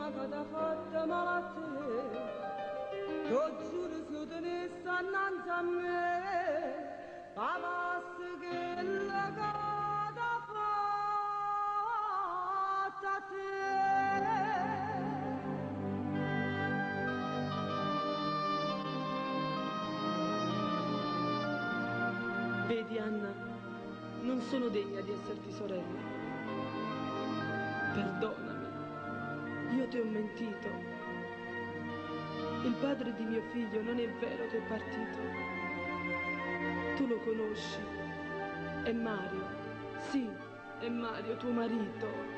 donna che t'ha fatto male a te, lo giuro se tenesse innanzi a me, pavasse che la che t'ha fatto a te. Vedi, Anna, non sono degna di esserti sorella. Perdonami, io ti ho mentito. Il padre di mio figlio non è vero che è partito. Tu lo conosci. È Mario. Sì, è Mario, tuo marito.